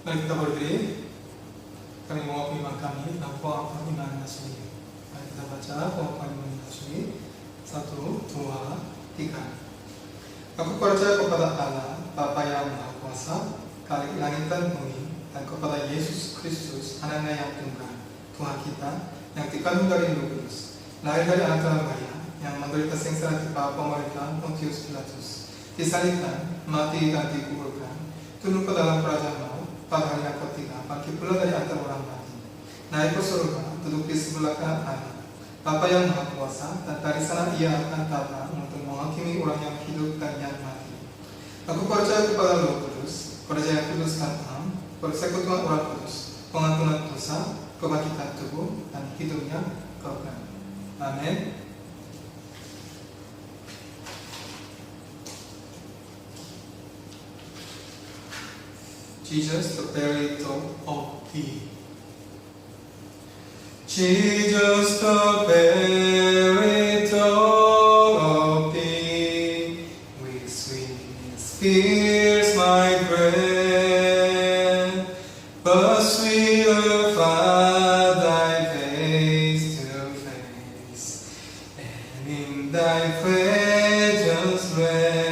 Mari kita berdiri. Kami mewakili iman kami dan pengakuan iman Nasri. Mari kita baca pengakuan iman Nasri. 1, 2, 3. Aku percaya kepada Allah, Bapa yang Maha Kuasa, Khalik langit dan bumi, dan kepada Yesus Kristus, anaknya yang tunggal, Tuhan kita, yang dikandung dari Roh Kudus, lahir dari anak Maria, yang menderita sengsara di bawah pemerintahan Pontius Pilatus, disalibkan, mati dan dikuburkan, turun ke dalam kerajaan maut, pada hari yang ketiga, bangkit pula dari antara orang mati, naik ke surga, duduk di sebelah kanan Allah, Bapa yang Maha Kuasa, dan dari sana Ia akan datang untuk menghakimi orang yang hidup dan yang mati. Aku percaya kepada Roh Kudus, gereja yang kudus dan am, persekutuan orang kudus, pengampunan dosa, kebangkitan tubuh, dan hidupnya kekal. Amin. Jesus, the Barrier of Thee. Jesus, the Barrier of Thee, with sweetness fills my breast, but sweeter far Thy face to face, and in Thy presence rest.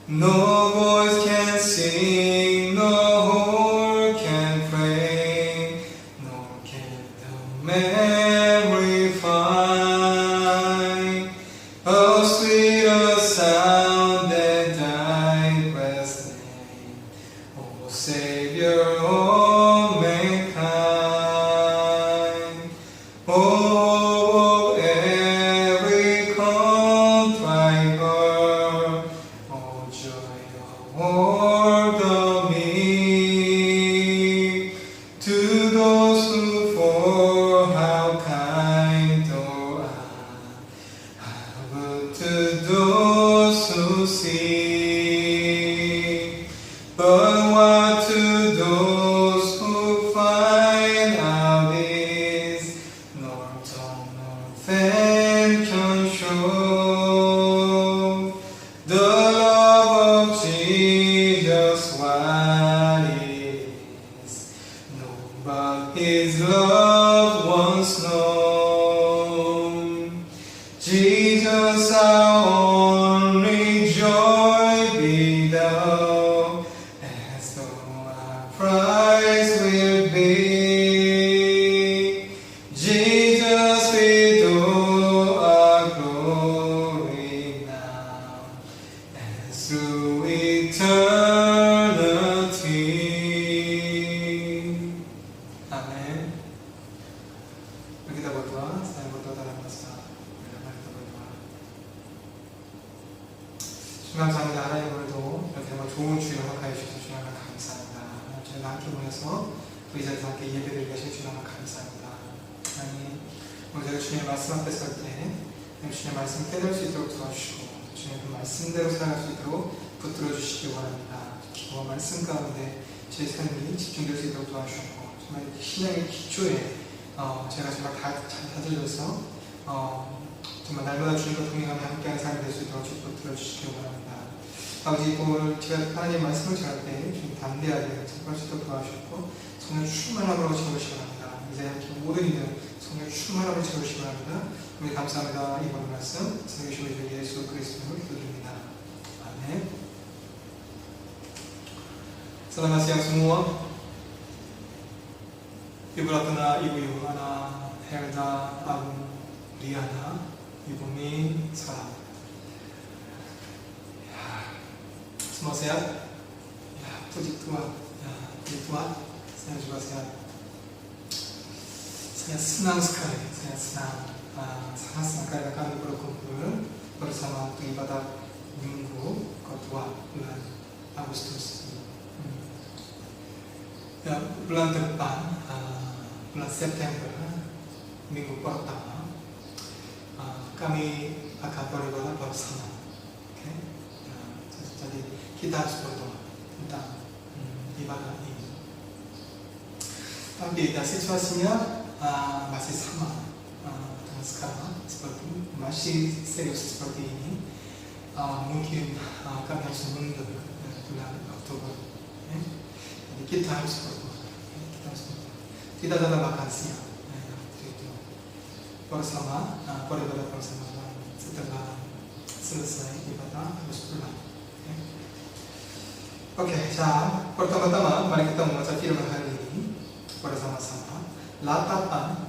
No voice can sing, no word can pray, nor can the memory find a sweeter sound than Thy blessed name, O Savior of mankind. Oh, every contrite heart, oh joy of all the meek, to those who fall, how kind Thou art, how good to those who seek. But what to those who find out is nor tongue nor pen can show the love of Jesus, what it is. No, but His love once known. Jesus, our only joy, be Thou, as though our prize will be. Jesus, be Thou our glory now, and through eternity. Amin. Mari kita berdoa. Saya berdoa dalam bahasa. Mari kita berdoa. 주님 감사합니다. 하나님 오늘도 이렇게 정말 좋은 주일 허락하여 주셔서 주님 감사합니다. 저희가 함께 모여서 또 이 자리에서 함께 예배드리게 하신 주님 감사합니다. 하나님 오늘 저희가 주님의 말씀 앞에 설 때 주님의 말씀 깨달을 수 있도록 도와주시고 주님의 그 말씀대로 살아갈 수 있도록 붙들어 주시기 원합니다. 기도와 말씀 가운데 제 삶이 집중될 수 있도록 도와주셨고 정말 신앙의 기초에 제가 정말 잘 다져져서 정말 날마다 주님과 동행하며 함께하는 삶이 될 수 있도록 축복 들어주시기 바랍니다. 아버지 오늘 제가 하나님의 말씀을 전할 때 좀 담대하게 접할 수 있도록 도와주셨고 성령 충만함으로 채우시기 바랍니다. 이제 모든 이들 성령 충만함으로 채우시기 바랍니다. 우리 감사합니다. 이번 말씀 살리시고 예수 그리스도로 기도드립니다. 아멘. Selamat siang semua. Ibu Ratna, Ibu Yohana, Helda, Agung, Riana, Ibu Mi, Sarah. Semua sehat? Ya, puji Tuhan. Ya, puji Tuhan. Saya juga sehat. Saya senang sekali. Saya senang. Sangat senang karena kami berkumpul bersama untuk ibadah minggu kedua bulan Agustus. Ya, bulan depan, bulan September, minggu pertama, kami akan beribadah bersama. Okay? Jadi kita harus berdoa tentang ibadah ini. Tapi situasinya masih sama dengan sekarang, seperti masih serius seperti ini. Mungkin kami harus menunda bulan Oktober. Okay? kita harus berdoa. Tidak ada makan siang. Itu bersama, beribadah bersama Tuhan. Setelah selesai ibadah harus pulang. Oke, 자, pertama-tama mari kita membaca firman hari ini bersama-sama. Latapan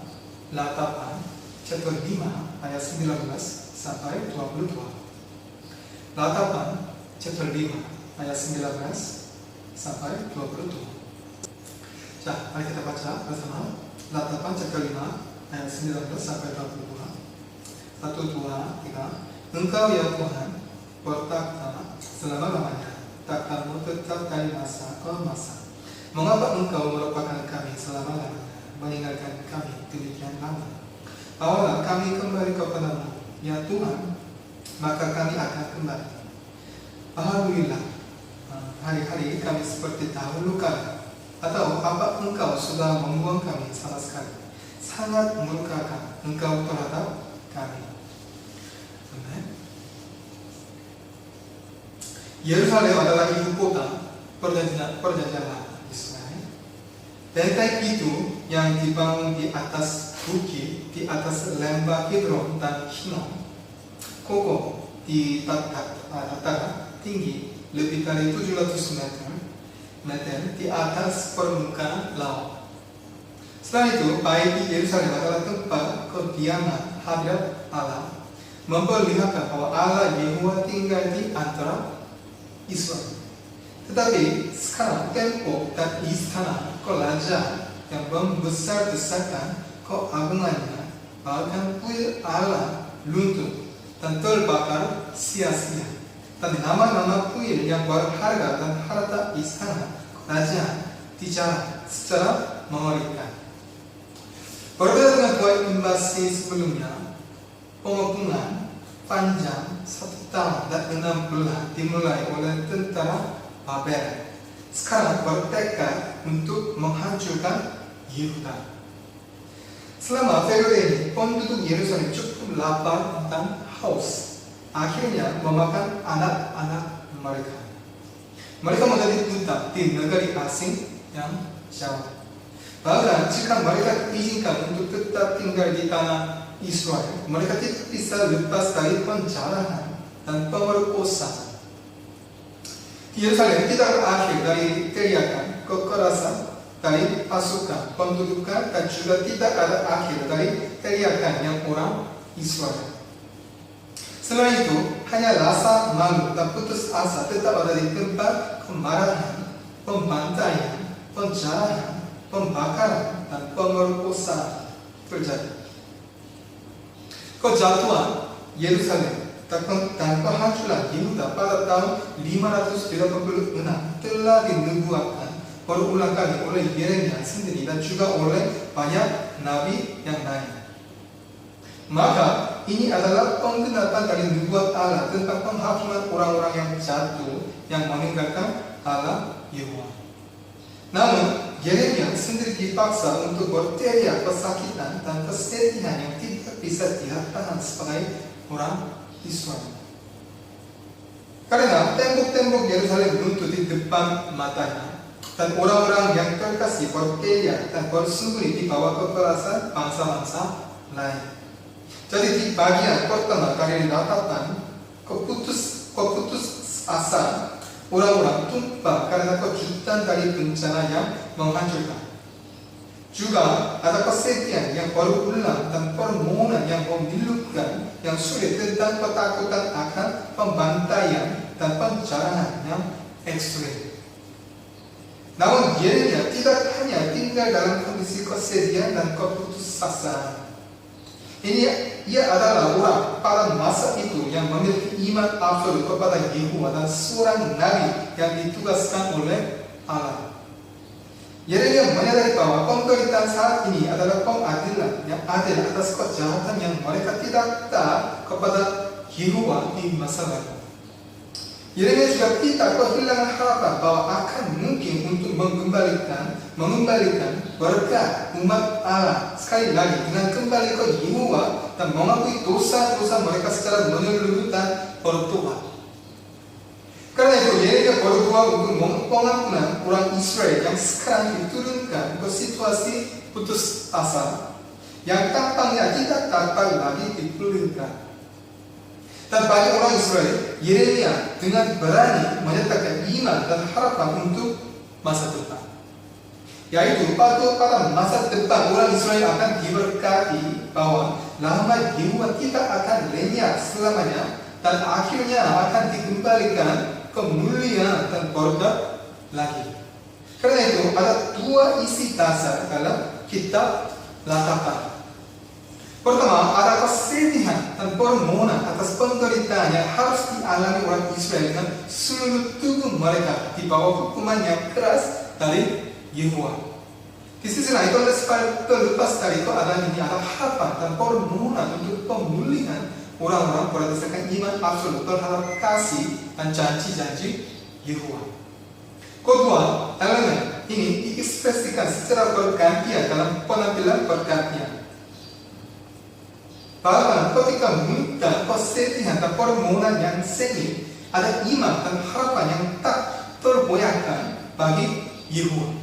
chapter 5 ayat 19 sampai 22. Latapan chapter 5 ayat 19 sampai 22. 자, mari kita baca bersama. Latapan chapter 5 ayat 19 sampai 22. 1, 2, 3. Engkau ya Tuhan bertakhta selama-lamanya, takhtamu tetap dari masa ke masa. Mengapa engkau melupakan kami selama-lamanya, meninggalkan kami demikian lama? Bawalah kami kembali kepadamu, ya Tuhan, maka kami akan kembali. Alhamdulillah, hari-hari kami seperti dahulu kala. Atau apa engkau sudah membuang kami sama sekali? Sangat murkakan engkau terhadap kami. Yerusalem adalah ibu kota perjanjian lama Israel. Benteng itu yang dibangun di atas bukit, di atas lembah Kidron dan Hinom, kokoh di dataran tinggi lebih dari 700 meter di atas permukaan laut. Setelah itu, baik di Yerusalem adalah tempat kediaman hadirat Allah, memperlihatkan bahwa Allah Yehuwa tinggal di antara Israel. Tetapi sekarang tembok dan istana kerajaan yang membesar-besarkan keagungannya, bahkan kuil Allah luntur dan terbakar sia-sia, dan nama-nama kuil yang berharga dan harta istana kerajaan dijarah secara mengerikan. Berbeda dengan dua invasi sebelumnya, pengepungan panjang 1 tahun dan 6 bulan dimulai oleh tentara Babel. Sekarang bertekad untuk menghancurkan Yehuda. Selama periode ini, penduduk Yerusalem cukup lapar dan haus. Akhirnya memakan anak-anak mereka. Mereka menjadi budak di negeri asing yang jauh. Bahkan jika mereka diizinkan untuk tetap tinggal di tanah Israel, mereka tidak bisa lepas dari penjarahan dan pemerkosaan. Yerusalem tidak berakhir dari teriakan, kekerasan dari pasukan pendudukan, dan juga tidak ada akhir dari teriakan yang orang Israel. Setelah itu, hanya rasa malu dan putus asa tetap ada di tempat kemarahan, pembantaian, penjarahan, pembakaran, dan pemerkosaan terjadi. Kejatuhan Yerusalem dan kehancuran Yehuda pada tahun 586 telah dinubuatkan berulang kali oleh Yeremia sendiri dan juga oleh banyak nabi yang lain. Maka ini adalah penggenapan dari nubuat Allah tentang penghakiman orang-orang yang jatuh, yang meninggalkan Allah Yehuwa. Namun Yeremia sendiri dipaksa untuk berteriak kesakitan dan kesedihan yang tidak bisa ditahan sebagai orang Israel. Karena tembok-tembok Yerusalem runtuh di depan matanya, dan orang-orang yang terkasih berteriak dan bersembunyi di bawah kekerasan bangsa-bangsa lain. Jadi di bagian pertama dari ratapan, keputus asa orang-orang tumpah karena kejutan dari bencana yang menghancurkan. Juga ada kesedihan yang berulang dan permohonan yang memilukan, yang sulit tentang ketakutan akan pembantaian dan penjarahan yang ekstrim. Namun Yeremia tidak hanya tinggal dalam kondisi kesedihan dan keputusasaan. Ia adalah orang pada masa itu yang memiliki iman absolut kepada Yehuwa dan seorang nabi yang ditugaskan oleh Allah. Yeremia menyadari bahwa pemerintahan saat ini adalah pengadilan yang adil atas kejahatan yang mereka tidak taat kepada Yehuwa di masa lalu. Yeremia juga tidak kehilangan harapan bahwa akan mungkin untuk mengembalikan berkat umat Allah sekali lagi dengan kembali ke Yehuwa dan mengakui dosa-dosa mereka secara menyeluruh dan bertobat. Karena itu Yeremia berdua untuk pengampunan orang Israel yang sekarang diturunkan ke situasi putus asa yang tampaknya tidak dapat lagi dipulihkan. Dan bagi orang Israel, Yeremia dengan berani menyatakan iman dan harapan untuk masa depan. Yaitu pada masa depan orang Israel akan diberkati bahwa nama Yehuwa tidak akan lenyap selamanya dan akhirnya akan dikembalikan kemuliaan dan berkat lagi. Karena itu ada dua isi dasar dalam kitab Latapan. Pertama, ada kesedihan dan permohonan atas penderitaan yang harus dialami orang Israel dengan seluruh tubuh mereka di bawah hukuman yang keras dari Yehuwa. Di sisi lain, terlepas dari itu ada harapan dan permohonan untuk pemulihan orang-orang berdasarkan iman absolut terhadap kasih dan janji-janji Yehuwa. Kedua, elemen ini diekspresikan secara bergantian dalam penampilan bergantian. Bahkan ketika muncul kesedihan dan permohonan yang sengit, ada iman dan harapan yang tak tergoyahkan bagi Yehuwa.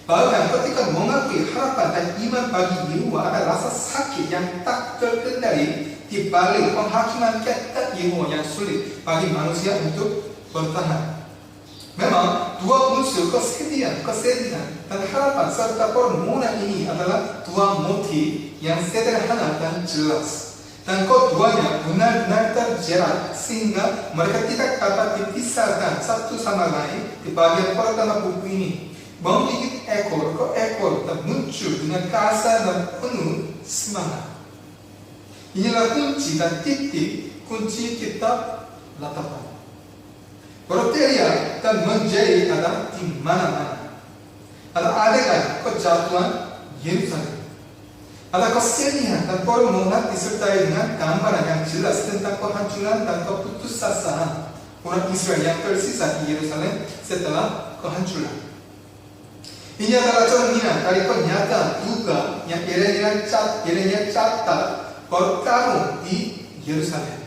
Bahkan ketika mengakui harapan dan iman bagi Yehuwa, ada rasa sakit yang tak terkendali di balik penghakiman ketat Yehuwa yang sulit bagi manusia untuk bertahan. Memang dua unsur kesedihan dan harapan serta permohonan ini adalah dua motif yang sederhana dan jelas. Dan keduanya benar-benar terjerat sehingga mereka tidak dapat dipisahkan satu sama lain di bagian pertama buku ini. Menggigit ekor ke ekor dan muncul dengan kasar dan penuh semangat. Inilah kunci dan titik kunci kitab Latapan. Berteriak dan menjerit ada di mana-mana. Ada adegan kejatuhan Yerusalem. Ada kesedihan dan permohonan disertai dengan gambaran yang jelas tentang kehancuran dan keputusasaan orang Israel yang tersisa di Yerusalem setelah kehancuran. Ini adalah cerminan dari pernyataan duga yang Yeremia catat bertarung di Yerusalem.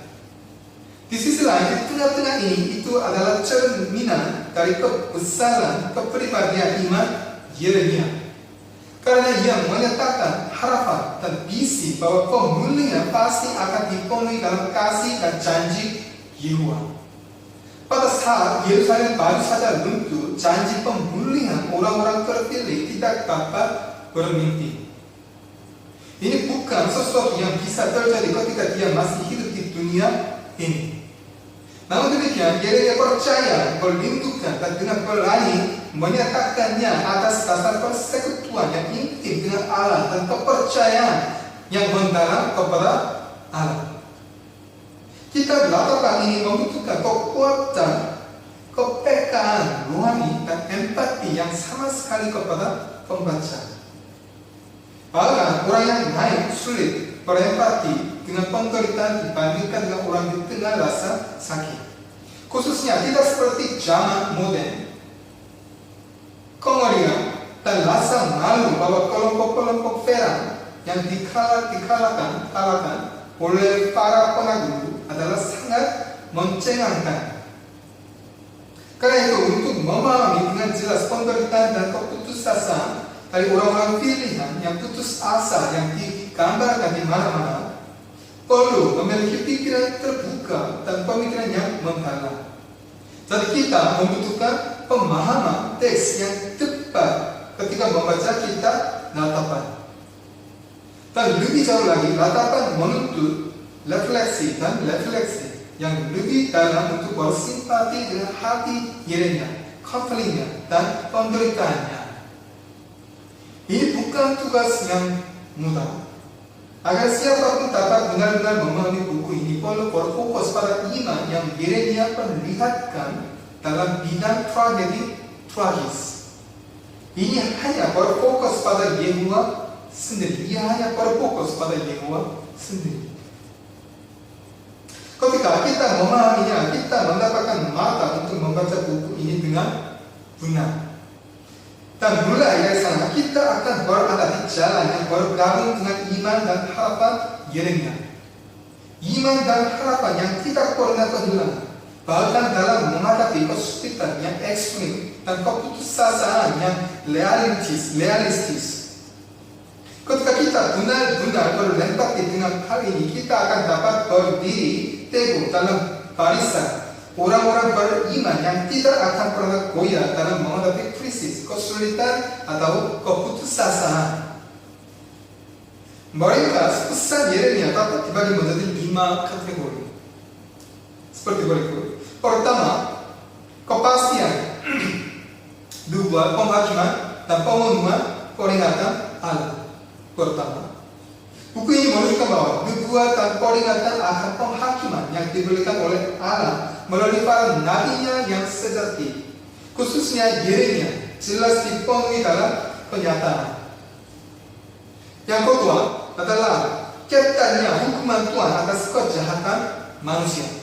Di sisi lain, di tengah-tengah ini itu adalah cerminan dari kebesaran kepribadian iman Yeremia. Karena ia menyatakan harapan dan visi bahwa pemulihan pasti akan dipenuhi dalam kasih dan janji Yehuwa. Pada saat Yerusalem baru saja runtuh, janji pemulihan orang-orang terpilih tidak dapat bermimpi. Ini bukan sesuatu yang bisa terjadi ketika dia masih hidup di dunia ini. Namun demikian, Yeremia percaya, berlindungkan dan dengan berani menyatakannya atas dasar persekutuan yang intim dengan Allah dan kepercayaan yang mendalam kepada Allah. Kitab Latapan ini membutuhkan kekuatan, kepekaan rohani dan empati yang sama sekali kepada pembaca. Bahkan orang yang lain sulit berempati dengan penderitaan dibandingkan dengan orang di tengah rasa sakit. Khususnya tidak seperti zaman modern. Kengerian dan rasa malu bahwa kelompok-kelompok perang yang dikalahkan oleh para penagih adalah sangat mencengangkan. Karena itu, untuk memahami dengan jelas penderitaan dan keputusasaan dari orang-orang pilihan yang putus asa yang digambarkan di mana-mana, perlu memiliki pikiran terbuka dan pemikiran yang mendalam. Jadi kita membutuhkan pemahaman teks yang tepat ketika membaca kitab Latapan. Dan lebih jauh lagi, Latapan menuntut refleksi yang lebih dalam untuk bersimpati dengan hati Yeremia, konfliknya, dan penderitaannya. Ini bukan tugas yang mudah. Agar siapapun dapat benar-benar memahami buku ini, perlu berfokus pada iman yang Yeremia perlihatkan dalam bidang tragedi tragis. Ini hanya berfokus pada Yehuwa sendiri. Ia hanya berfokus pada Yehuwa sendiri. Ketika kita memahaminya, kita mendapatkan mata untuk membaca buku ini dengan benar. Dan mulai dari sana, kita akan berada di jalan yang bergabung dengan iman dan harapan Yeremia. Iman dan harapan yang tidak pernah kehilangan. bahkan dalam menghadapi kesulitan yang ekstrim dan keputusasaan yang realistis. Ketika kita benar-benar berempati dengan hal ini, kita akan dapat berdiri teguh dalam barisan orang-orang beriman yang tidak akan pernah goyah dalam menghadapi krisis, kesulitan, atau keputusasaan. Mereka pesan Yeremia dapat dibagi menjadi 5 kategori. Seperti berikut. Pertama, kepastian. Dua, penghakiman dan pemenuhan peringatan Allah. Pertama, buku ini menunjukkan bahwa nubuat dan peringatan akan penghakiman yang diberikan oleh Allah melalui para nabinya yang sejati, khususnya Yeremia, jelas dipenuhi dalam kenyataan. Yang kedua adalah ketatnya hukuman Tuhan atas kejahatan manusia.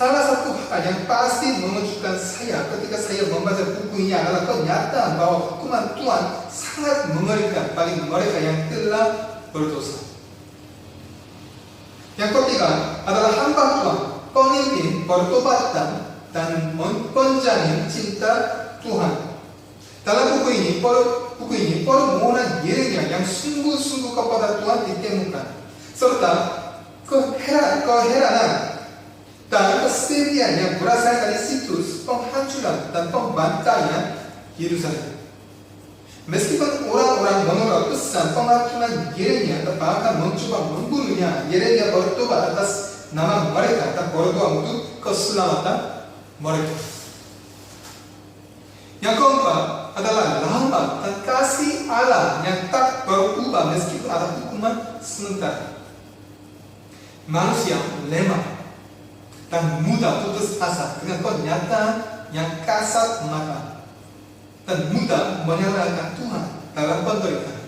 Salah satu hal yang pasti mengejutkan saya ketika saya membaca buku ini adalah kenyataan bahwa hukuman Tuhan sangat mengerikan bagi mereka yang telah berdosa. Yang ketiga adalah hamba Tuhan, pemimpin bertobat dan menjamin cinta Tuhan. Dalam buku ini permohonan Yeremia yang sungguh-sungguh kepada Tuhan ditemukan, serta keheranan dan kesedihan yang berasal dari situs penghancuran dan pembantaian Yerusalem. Meskipun orang-orang menolak pesan penghakiman Yeremia dan bahkan mencoba membunuhnya, Yeremia bertobat atas nama mereka dan berdoa untuk keselamatan mereka. Yang keempat adalah rahmat dan kasih Allah yang tak berubah meskipun ada hukuman sementara. Manusia lemah dan mudah putus asa dengan kenyataan yang kasat mata dan mudah menyalahkan Tuhan dalam penderitaan.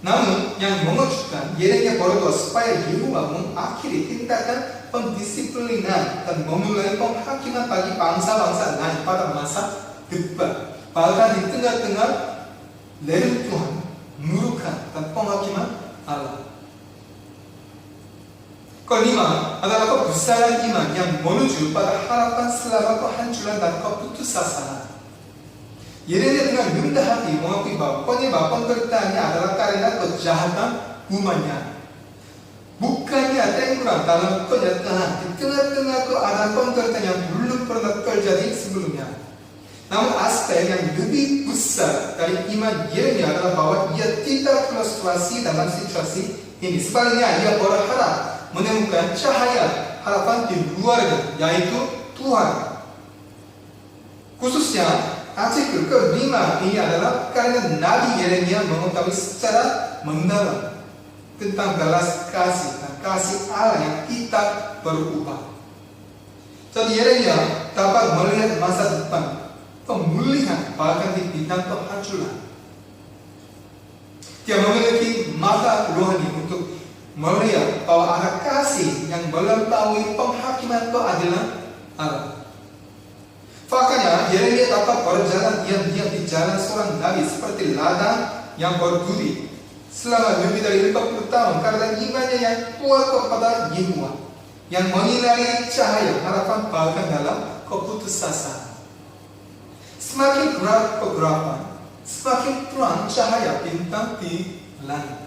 Namun yang mengejutkan, Yeremia berdoa supaya Yehova mengakhiri tindakan pendisiplinan dan memulai penghakiman bagi bangsa-bangsa lain pada masa depan, bahkan di tengah-tengah reruntuhan, murukan dan penghakiman Allah. Kelima adalah kebesaran iman yang menuju pada harapan selama kehancuran dan keputusasaan. Yeremia dengan rendah hati mengakui bahwa penyebab penderitaannya adalah karena kejahatan umatnya. Bukannya tenggelam dalam kenyataan di tengah-tengah keadaan penderitaan yang belum pernah terjadi sebelumnya. Namun aspek yang lebih besar dari iman Yeremia adalah bahwa ia tidak frustrasi dalam situasi ini. Sebaliknya, ia berharap menemukan cahaya harapan di luarnya, yaitu Tuhan. Khususnya artikel kelima ini adalah karena Nabi Yeremia mengetahui secara mendalam tentang belas kasih dan kasih Allah yang tidak berubah. Jadi Yeremia dapat melihat masa depan, pemulihan bahkan di bidang kehancuran. Dia memiliki mata rohani untuk melihat bahwa ada kasih yang melampaui penghakiman keadilan Allah. Faktanya, Yeremia dapat berjalan diam-diam di jalan seorang nabi seperti ladang yang berduri selama lebih dari 50 tahun karena imannya yang kuat kepada Yehova yang menyinari cahaya harapan bahkan dalam keputusasaan. Semakin berat kegelapan, semakin terang cahaya bintang di langit.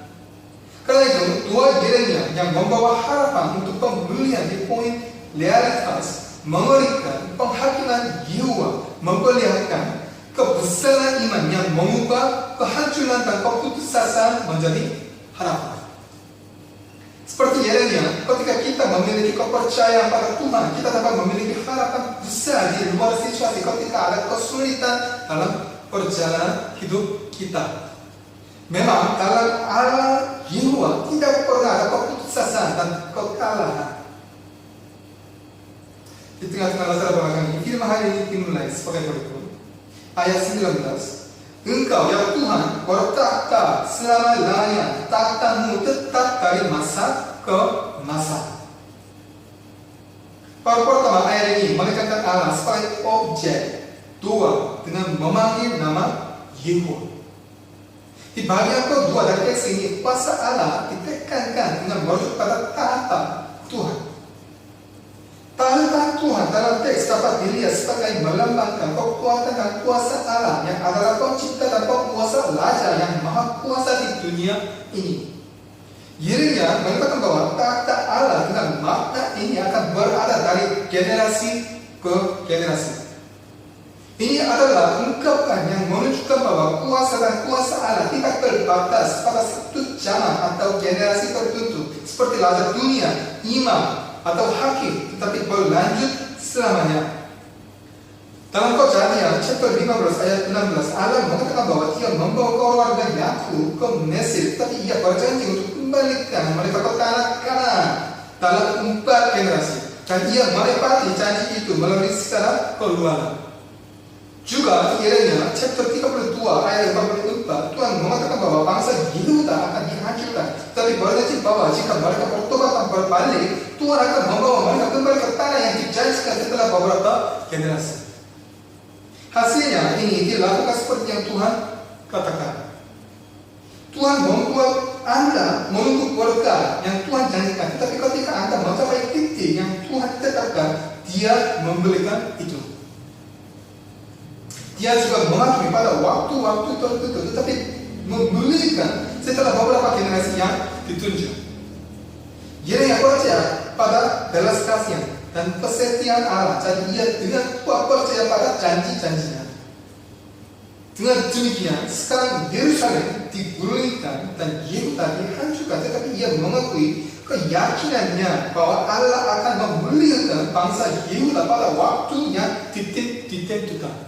Karena itu, doa Yeremia yang membawa harapan untuk pemulihan di poin realitas mengerikan penghakiman Yehova memperlihatkan kebesaran iman yang mengubah kehancuran dan keputusasaan menjadi harapan. Seperti Yeremia, ketika kita memiliki kepercayaan pada Tuhan, kita dapat memiliki harapan besar di luar situasi ketika ada kesulitan dalam perjalanan hidup kita. Memang dalam Allah Yehova tidak pernah ada keputusasaan dan kekalahan. Di tengah-tengah latar belakang ini, firman hari ini dimulai sebagai berikut. Ayat 19. Engkau ya Tuhan bertakhta selama-lamanya, takhtamu tetap dari masa ke masa. Pertama ayat ini menekankan Allah sebagai objek doa dengan memanggil nama Yehova. Di bagian kedua dari teks ini, kuasa Allah ditekankan dengan merujuk pada tahta Tuhan. Tahta Tuhan dalam teks dapat dilihat sebagai melambangkan kekuatan dan kuasa Allah yang adalah pencipta dan penguasa Raja yang maha kuasa di dunia ini. Yeremia mengatakan bahwa takhta Allah dengan makna ini akan berada dari generasi ke generasi. Ini adalah ungkapan yang menunjukkan bahwa kuasa dan kuasa Allah tidak terbatas pada satu zaman atau generasi tertentu seperti Raja dunia, imam, atau hakim, tetapi berlanjut selamanya. Dalam Kejadian chapter 15 ayat 16, Allah mengatakan bahwa Dia membawa keluarga Yakub ke Mesir, tetapi Ia berjanji untuk kembalikan mereka ke tanah Kanaan dalam 4 generasi, dan Ia menepati janji itu melalui secara keluarga. Juga Yeremia chapter 32 ayat 44, Tuhan mengatakan bahwa bangsa Yehuda akan dihancurkan, tapi berjanji bahwa jika mereka bertobat dan berbalik, Tuhan akan membawa mereka kembali ke tanah yang dijanjikan setelah beberapa generasi. Hasilnya ini dilakukan seperti yang Tuhan katakan. Tuhan membuat Anda menunggu berkah yang Tuhan janjikan, tetapi ketika Anda mencapai titik yang Tuhan tetapkan, Dia memberikan itu. Dia juga mengatur pada waktu-waktu tertentu, tetapi memberikan setelah beberapa generasi yang ditunjuk. Yeremia percaya pada belas kasihan dan kesetiaan Allah, jadi ia dengan kuat percaya pada janji-janjinya. Dengan demikian, sekarang Yerusalem digulingkan dan Yehuda dihancurkan, tetapi ia mengakui keyakinannya bahwa Allah akan memulihkan bangsa Yehuda pada waktu yang ditentukan.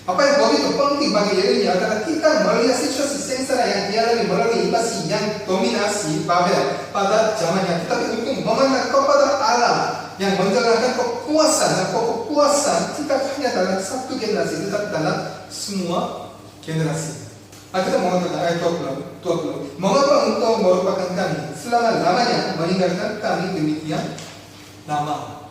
Apa yang begitu penting bagi Yeremia adalah kita melihat situasi sengsara yang dialami melalui invasi yang dominasi Babel pada zamannya, tetapi untuk memandang kepada Allah yang menjalankan kekuasaan, dan kekuasaan tidak hanya dalam satu generasi, tetapi dalam semua generasi. Kita mengatakan ayat 20, mengapa engkau merupakan kami selama-lamanya meninggalkan kami demikian lama?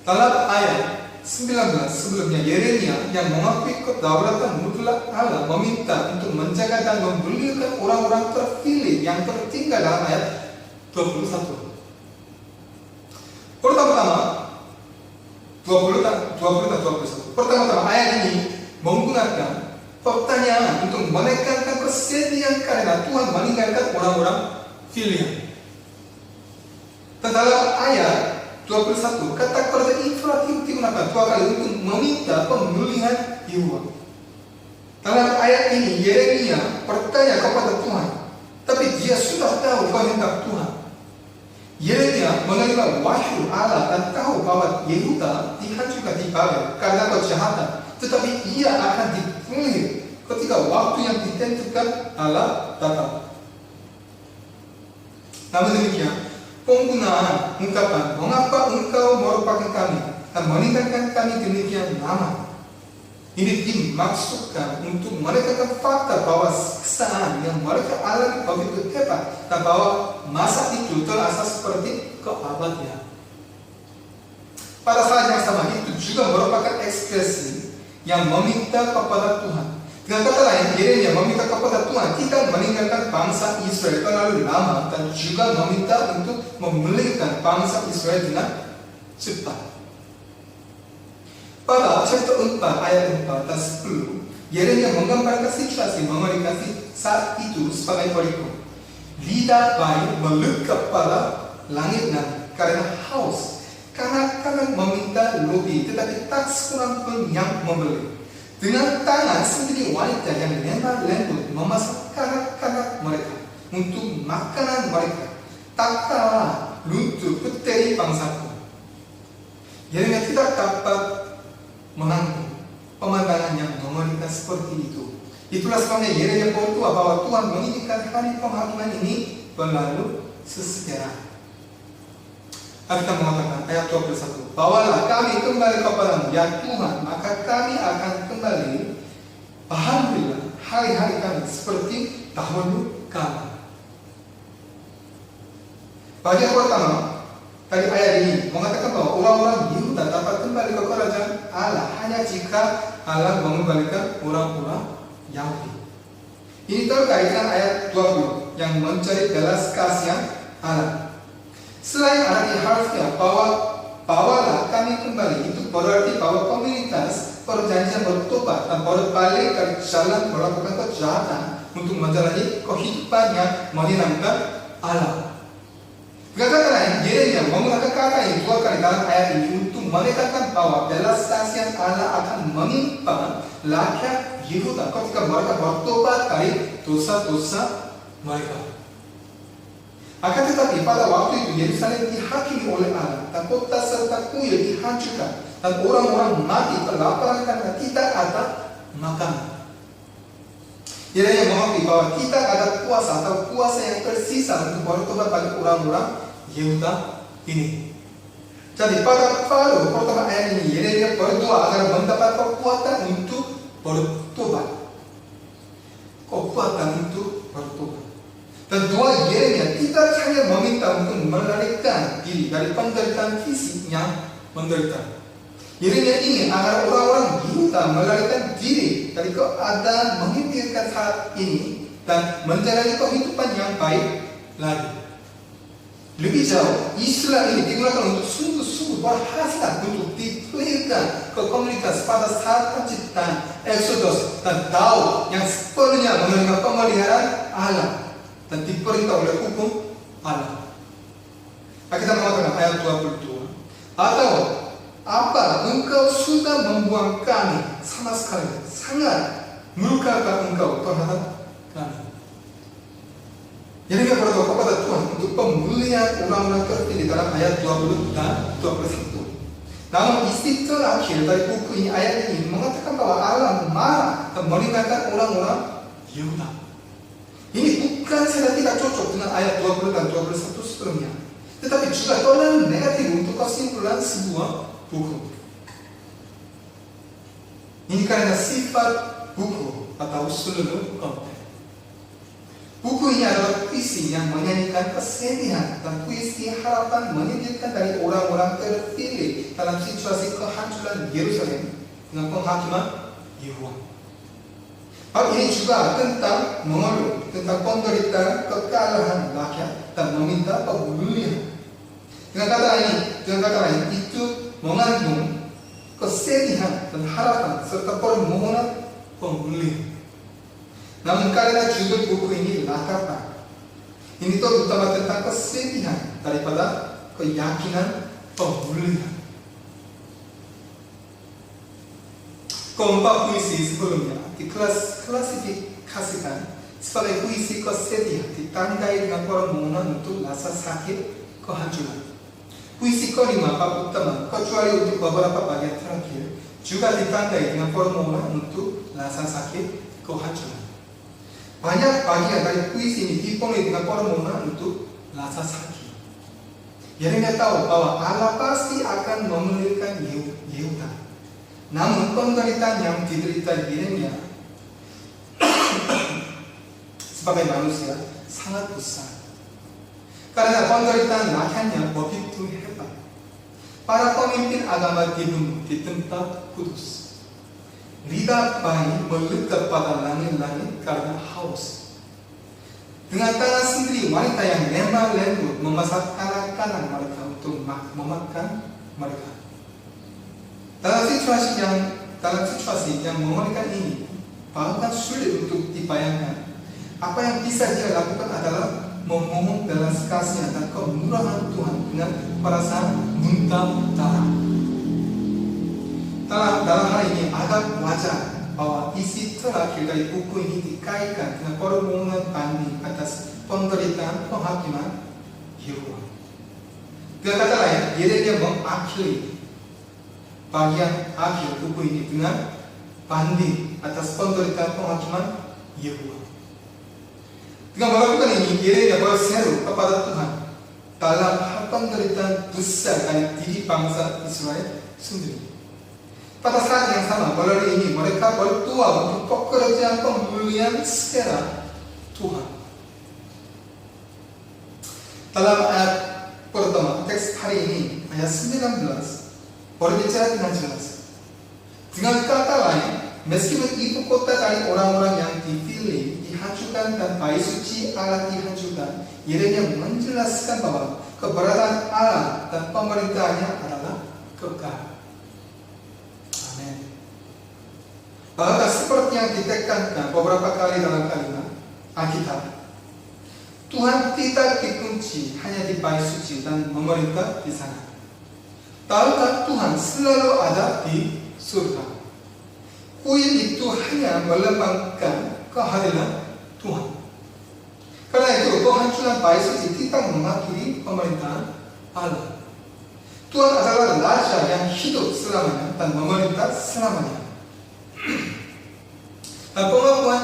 Dalam ayat 19 sebelumnya, Yeremia yang mengakui kedaulatan mutlak Allah meminta untuk menjaga dan memulihkan orang-orang terpilih yang tertinggal dalam ayat 21. Pertama-tama 20 dan 21. Pertama-tama ayat ini menggunakan pertanyaan untuk menekankan kesedihan karena Tuhan meninggalkan orang-orang pilihan. Dan dalam ayat 21, kata kerja infratif digunakan 2 kali untuk meminta pemulihan Yehuda. Dalam ayat ini, Yeremia bertanya kepada Tuhan, tapi dia sudah tahu kehendak Tuhan. Yeremia menerima wahyu Allah dan tahu bahwa Yehuda dihancurkan di Babel karena kejahatan, tetapi ia akan dipulih ketika waktu yang ditentukan Allah datang. Namun demikian, penggunaan ungkapan mengapa engkau merupakan kami dan meninggalkan kami demikian lama ini dimaksudkan untuk menekankan fakta bahwa siksaan yang mereka alami begitu hebat dan bahwa masa itu terasa seperti keabadian. Pada saat yang sama itu juga merupakan ekspresi yang meminta kepada Tuhan. Dengan kata lain, Yeremia meminta kepada Tuhan tidak meninggalkan bangsa Israel terlalu lama dan juga meminta untuk memulihkan bangsa Israel dengan cepat. Pada chapter 4 ayat 4 dan 10, Yeremia menggambarkan situasi mengerikan saat itu sebagai berikut. Lidah bayi melekat pada langit karena haus, kanak-kanak meminta lebih, tetapi tak seorang pun yang membeli. Dengan tangan sendiri wanita yang lemah lembut memasak kanak-kanak mereka untuk makanan mereka. Tak kalah luntur peteri bangsaku. Yeremia tidak dapat menanggung pemandangan yang mengerikan seperti itu. Itulah sebabnya Yeremia berdoa bahwa Tuhan menginginkan hari penghakiman ini berlalu sesegera. Kita mengatakan ayat 21, bawalah kami kembali kepadamu ya Tuhan, maka kami akan kembali. Alhamdulillah, hari-hari kami seperti dahulu kala. Bagian pertama dari ayat ini mengatakan bahwa orang-orang Yehuda dapat kembali ke kerajaan Allah hanya jika Allah mengembalikan orang-orang Yahudi. Ini terkait dengan ayat 20 yang mencari belas kasihan Allah. Selain arti harfiah bahwa bawalah kami kembali, itu berarti bahwa komunitas perjanjian bertobat dan berbalik dari jalan melakukan kejahatan untuk menjalani kehidupan yang menyenangkan Allah. Kata lain, Yeremia menggunakan kata ini 2 kali dalam ayat ini untuk menekankan bahwa belas kasihan Allah akan menimpa rakyat Yehuda ketika mereka bertobat dari dosa-dosa mereka. Akan tetapi pada waktu itu Yerusalem dihakimi oleh Allah dan kota serta kuil dihancurkan dan orang-orang mati kelaparan karena tidak ada makanan. Yeremia mengakui bahwa tidak ada kuasa atau kuasa yang tersisa untuk bertobat bagi orang-orang Yehuda ini. Jadi pada paruh pertama ayat ini Yeremia berdoa agar mendapat kekuatan untuk bertobat. Kekuatan untuk bertobat. Dan doa Yeremia tidak hanya meminta untuk melarikan diri dari penderitaan fisik yang menderita. Yeremia ingin agar orang-orang Yehuda melarikan diri dari keadaan menghimpirkan saat ini dan menjalani kehidupan yang baik lagi. Lebih jauh, istilah ini digunakan untuk sungguh-sungguh berhasil untuk dipelihara ke komunitas pada saat penciptaan Exodus dan Daud yang sepenuhnya menerima pemeliharaan Allah dan diperintah oleh hukum Allah. Kita mengatakan ayat 22. Atau apa engkau sudah membuang kami sama sekali, sangat murkakah engkau terhadap kami? Yeremia berdoa kepada Tuhan untuk pemulihan orang-orang terpilih dalam ayat 20 dan 21. Namun isi terakhir dari buku ini, ayat ini mengatakan bahwa Allah marah dan meninggalkan orang-orang Yehuda. Ini bukan saja tidak cocok dengan ayat 20 dan 21 sebelumnya, tetapi juga terlalu negatif untuk kesimpulan sebuah buku. Ini karena sifat buku atau seluruh konten. Buku ini adalah puisi yang menyanyikan kesedihan dan puisi harapan menyingkirkan dari orang-orang terpilih dalam situasi kehancuran Yerusalem dengan penghakiman Yehuda. Hal ini juga tentang mengeluh tentang penderitaan kekalahan rakyat dan meminta pemulihan. Dengan kata lain, itu mengandung kesedihan dan harapan serta permohonan pemulihan. Namun karena judul buku ini latar belakang, ini terutama tentang kesedihan daripada keyakinan pemulihan. Keempat puisi sebelumnya diklasifikasikan sebagai puisi kesedihan ditandai dengan permohonan untuk rasa sakit kehancuran. Puisi kelima bab utama kecuali untuk beberapa bagian terakhir juga ditandai dengan permohonan untuk rasa sakit kehancuran. Banyak bagian dari puisi ini dipenuhi dengan permohonan untuk rasa sakit. Yeremia tahu bahwa Allah pasti akan memulihkan Yehuda. Namun penderitaan yang diderita Yeremia sebagai manusia sangat besar. Karena penderitaan rakyatnya begitu hebat. Para pemimpin agama dibunuh di tempat kudus. Lidah bayi melekat pada langit-langit karena haus. Dengan tangan sendiri wanita yang lemah lembut memasak kanan-kanan mereka untuk memakan mereka. Dalam situasi yang mengerikan ini, bahkan sulit untuk dibayangkan. Apa yang bisa dia lakukan adalah memohon belas kasihan dan kemurahan Tuhan dengan perasaan muntah darah. Dalam hal ini agak wajar bahwa isi terakhir dari buku ini dikaitkan dengan permohonan banding atas penderitaan penghakiman Yehuda. Dengan kata lain, Yeremia mengakhiri bagian akhir buku ini dengan banding atas penderitaan penghakiman Yehuda. Dengan melakukan ini, Yeremia berseru kepada Tuhan dalam hal penderitaan besar dari diri bangsa Israel sendiri. Pada saat yang sama, melalui ini mereka berdoa untuk pekerjaan pemulihan secara Tuhan. Dalam ayat pertama, teks hari ini, ayat 19, berbicara dengan jelas. Dengan kata lain, meskipun ibu kota dari orang-orang yang dipilih dihancurkan dan bayi suci Allah dihancurkan, Yeremia menjelaskan bahwa keberadaan Allah dan pemerintahnya adalah kekal. Amin. Bahkan seperti yang ditekankan beberapa kali dalam kalimat Alkitab, Tuhan tidak dikunci hanya di bait suci dan memerintah di sana. Tahukah Tuhan selalu ada di surga. Kuil itu hanya melambangkan kehadiran Tuhan. Karena itu kehancuran bait suci tidak mengakhiri pemerintahan Allah. Tuhan adalah Raja yang hidup selamanya dan memerintah selamanya. Dan pengakuan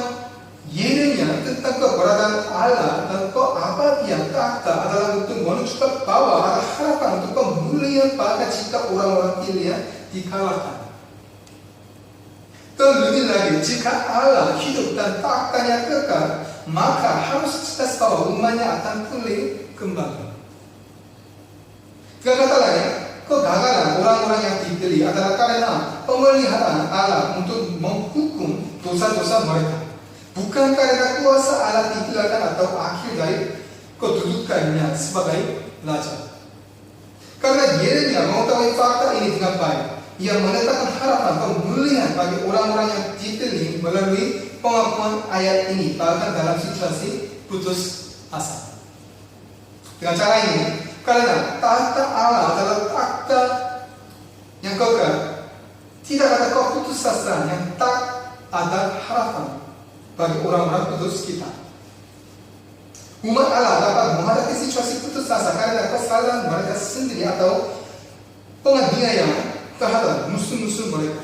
Yeremia tentang keberadaan Allah dan keabadian tahta adalah untuk menunjukkan bahwa ada harapan untuk kemuliaan bahkan jika orang-orang pilihan dikalahkan. Terlebih lagi jika Allah hidup dan tahtanya kekal, maka harus jelas bahwa umatnya akan pulih kembali. Dengan kata lain, kegagalan orang-orang yang dipilih adalah karena pemeliharaan Allah untuk menghukum dosa-dosa mereka, bukan karena kuasa Allah dihilangkan atau akhir dari kedudukannya sebagai Raja. Karena Yeremia mengetahui fakta ini dengan baik, ia menetapkan harapan kemuliaan bagi orang-orang yang dipilih melalui pengakuan ayat ini, bahkan dalam situasi putus asa. Dengan cara ini, karena tahta Allah adalah tahta yang kekal, tidak ada keputusasaan yang tak ada harapan bagi orang-orang kudus kita. Umat Allah dapat menghadapi situasi putus asa karena kesalahan mereka sendiri atau penganiayaan terhadap musuh-musuh mereka.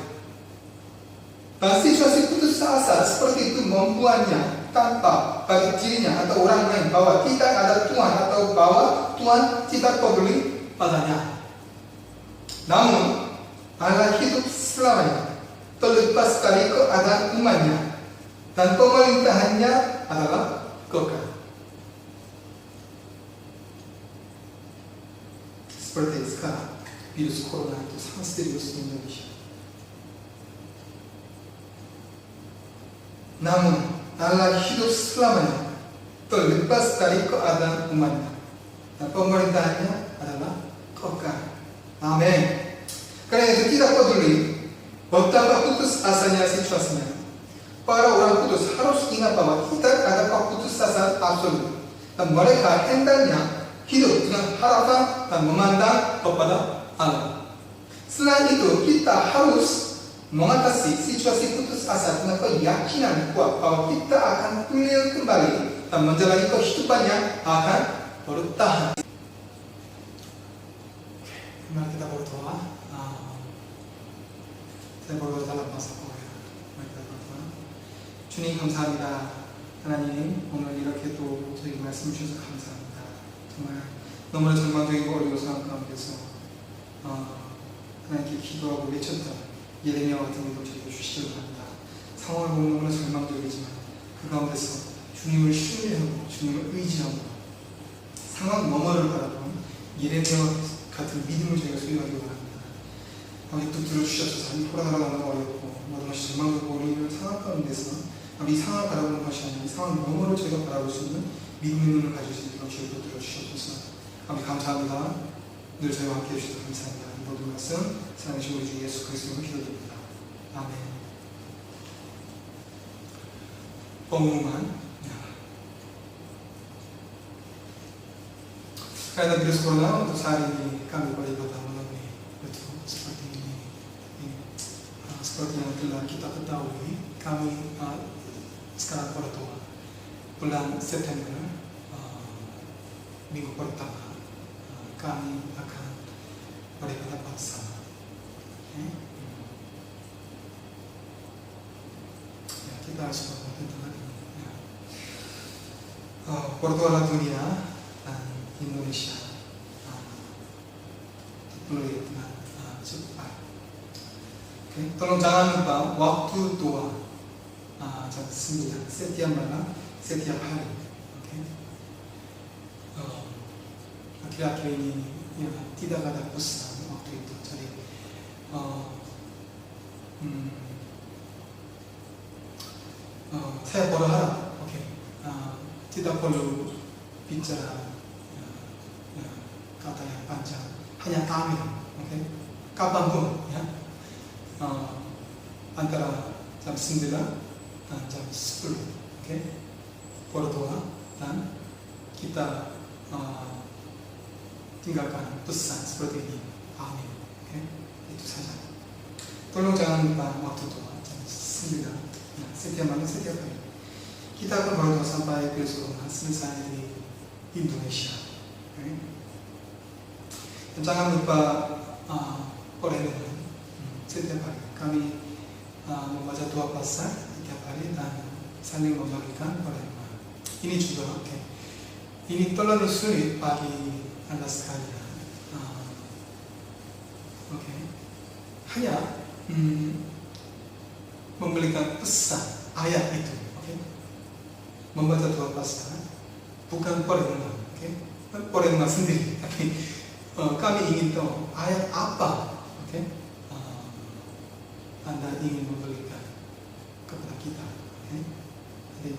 Dan situasi putus asa seperti itu membuatnya tanpa bagi dirinya atau orang lain bahwa tidak ada Tuhan atau bahwa Tuhan tidak peduli padanya. Namun Allah hidup selamanya, terlepas dari keadaan umatnya, dan pemerintahannya adalah kekal. Seperti sekarang virus corona itu sangat serius di Indonesia. Namun Allah hidup selamanya, terlepas dari keadaan umatnya, dan pemerintahannya adalah kekal. Amin. Karena itu tidak peduli betapa putus asanya situasinya, para orang kudus harus ingat bahwa tidak ada keputusasaan absolut, dan mereka hendaknya hidup dengan harapan dan memandang kepada Allah. Selain itu, kita harus mengatasi situasi putus asa dengan keyakinan kuat bahwa kita akan pulih kembali dan menjalani kehidupan yang akan bertahan. Mari kita berdoa. Saya berdoa dalam bahasa Korea. Mari kita berdoa. 주님 감사합니다. 하나님 오늘 이렇게 또 저희 말씀 주셔서 감사합니다. 정말 너무나 절망적이고 어려운 상황 가운데서 하나님께 기도하고 외쳤던 예레미야 같은 것도 저희가 주시려고 합니다. 상황을 보면 너무나 절망적이지만 그 가운데서 주님을 신뢰하고 주님을 의지하고 상황 너머를 바라보는 예레미야 같은 믿음을 저희가 소유하기 원합니다. 아버지 들어주셔서 이 코로나가 너무 어렵고 모든 것이 절망적이고 어려운 상황 가운데서 이 상황을 바라보는 것이 아니라 이 상황 너머를 저희가 바라볼 수 있는 믿음의 눈을 가질 수 있도록 저희도 들어주셔서 아버지 감사합니다. 늘 저희와 함께 해주셔서 감사합니다. 이 모든 말씀 사랑하신 우리 주 예수 그리스도로 기도드립니다. 아멘. pengumuman. Karena virus corona untuk saat ini kami beribadah melalui YouTube seperti ini. Seperti yang telah kita ketahui, kami sekarang berdoa bulan September minggu pertama kami akan beribadah bersama. Ya, kita harus berdoa tentang ini. Ya. Berdoalah dunia dan Indonesia dipulih dengan cepat. Okay. Tolong jangan lupa waktu doa jam 9 setiap malam, setiap hari. Okay. Akhir-akhir ini ya, tidak ada pesan waktu itu. Jadi saya berharap, oke, tidak perlu bicara kata yang panjang, hanya amin, oke, kapanpun, ya, antara jam 9 dan jam 10, oke, berdoa dan kita tinggalkan pesan seperti ini, amin, oke, itu saja. Tolong jangan lupa waktu doa jam 9, ya, setiap malam, setiap hari. Kita akan berdoa sampai besok selesai di Indonesia. Okay? Dan jangan lupa renungan setiap hari. Kami membaca doa pasal setiap hari dan saling memberikan renungan. Ini juga, okay. Ini terlalu sulit bagi Anda sekalian. Okay. Hanya memberikan pesan ayat itu. Okay? Membaca doa pasal bukan perenungan, okay? Perenungan sendiri, tapi kami ingin tahu ayat apa, okay? Anda ingin memberikan kepada kita, okay? Jadi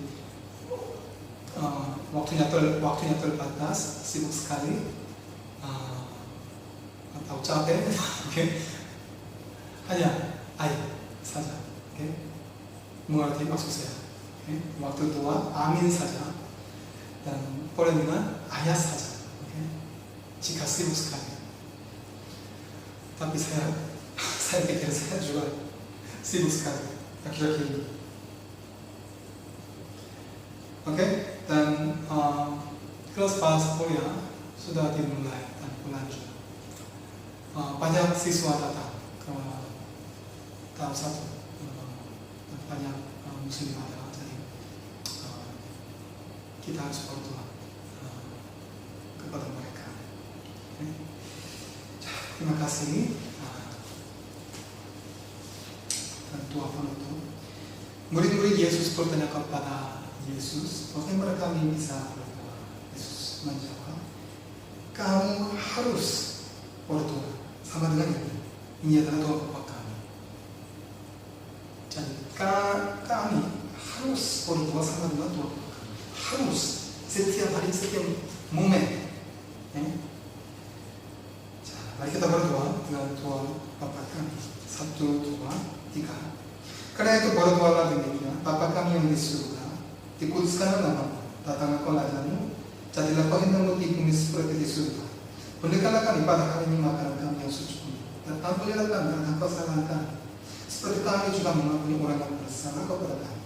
waktunya terbatas, sibuk sekali, atau capek, okay? Hanya ayat saja, okay? Mengerti maksud saya. Okay. Waktu doa, amin saja, dan perenungan ayat saja. Okay. Jika sibuk sekali, tapi saya pikir saya juga sibuk sekali akhir-akhir ini. Oke, dan kelas bahasa Korea sudah dimulai dan berlanjut. Banyak siswa datang ke tahap 1, dan banyak muslim ada. Kita harus berdoa kepada mereka. Okay. Terima kasih. Dan doa penutup. Murid-murid Yesus bertanya kepada Yesus, bagaimana kami bisa berdoa? Yesus menjawab, kamu harus berdoa sama dengan ini. Ini adalah doa Bapa kami. Jadi kami harus berdoa sama dengan doa Bapa. Harus setiap hari, setiap momen. Mari kita berdoa dengan doa Bapa kami. 1, 2, 3. Karena itu berdoalah demikian, Bapa kami yang di surga, dikuduskanlah namamu, datanglah kerajaanmu, jadilah kehendakmu di bumi seperti di surga. Berikanlah kami pada hari ini makanan kami yang secukupnya, dan ampunilah kami akan kesalahan kami, seperti kami juga mengampuni orang yang bersalah kepada kami.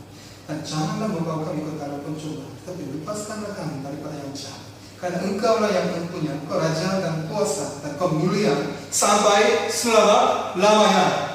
Dan janganlah membawa kami ke dalam pencobaan, tapi lepaskanlah kami daripada yang jahat. Karena Engkaulah yang mempunyai kerajaan dan kuasa dan kemuliaan sampai selama-lamanya.